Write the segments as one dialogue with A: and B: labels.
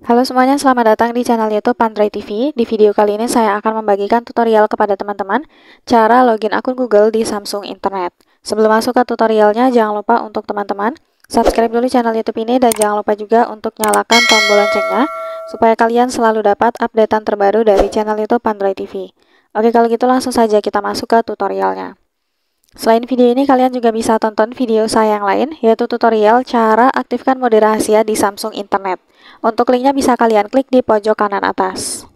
A: Halo semuanya, selamat datang di channel YouTube Pandray TV. Di video kali ini saya akan membagikan tutorial kepada teman-teman cara login akun Google di Samsung Internet. Sebelum masuk ke tutorialnya, jangan lupa untuk teman-teman subscribe dulu channel YouTube ini dan jangan lupa juga untuk nyalakan tombol loncengnya supaya kalian selalu dapat updatean terbaru dari channel YouTube Pandray TV. Oke, kalau gitu langsung saja kita masuk ke tutorialnya. Selain video ini, kalian juga bisa tonton video saya yang lain, yaitu tutorial cara aktifkan mode rahasia di Samsung Internet. Untuk linknya bisa kalian klik di pojok kanan atas.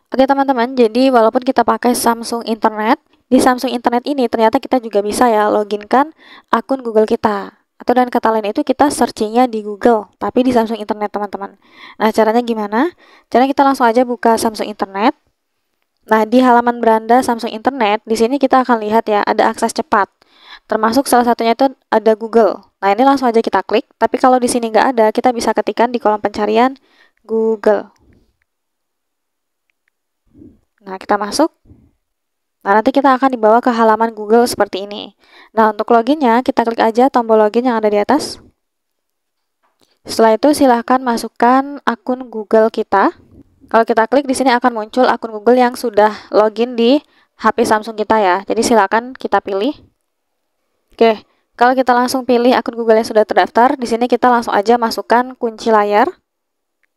A: Oke teman-teman, jadi walaupun kita pakai Samsung Internet, di Samsung Internet ini ternyata kita juga bisa ya loginkan akun Google kita. Atau dengan kata lain itu kita searchingnya di Google, tapi di Samsung Internet teman-teman. Nah caranya gimana? Caranya kita langsung aja buka Samsung Internet. Nah, di halaman beranda Samsung Internet, di sini kita akan lihat ya, ada akses cepat. Termasuk salah satunya itu ada Google. Nah, ini langsung aja kita klik. Tapi kalau di sini nggak ada, kita bisa ketikkan di kolom pencarian Google. Nah, kita masuk. Nah, nanti kita akan dibawa ke halaman Google seperti ini. Nah, untuk loginnya, kita klik aja tombol login yang ada di atas. Setelah itu, silahkan masukkan akun Google kita. Kalau kita klik di sini akan muncul akun Google yang sudah login di HP Samsung kita ya. Jadi silakan kita pilih. Oke, kalau kita langsung pilih akun Google yang sudah terdaftar, di sini kita langsung aja masukkan kunci layar.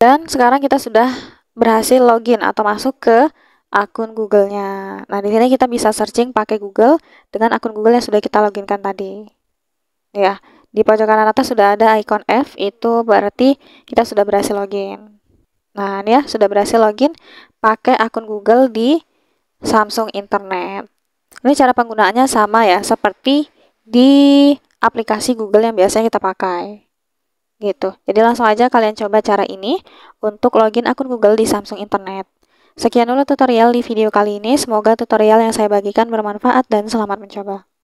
A: Dan sekarang kita sudah berhasil login atau masuk ke akun Google-nya. Nah, di sini kita bisa searching pakai Google dengan akun Google yang sudah kita loginkan tadi. Ya, di pojok kanan atas sudah ada ikon F, itu berarti kita sudah berhasil login. Nah, ini ya, sudah berhasil login pakai akun Google di Samsung Internet. Ini cara penggunaannya sama ya, seperti di aplikasi Google yang biasanya kita pakai. Gitu. Jadi langsung aja kalian coba cara ini untuk login akun Google di Samsung Internet. Sekian dulu tutorial di video kali ini. Semoga tutorial yang saya bagikan bermanfaat dan selamat mencoba.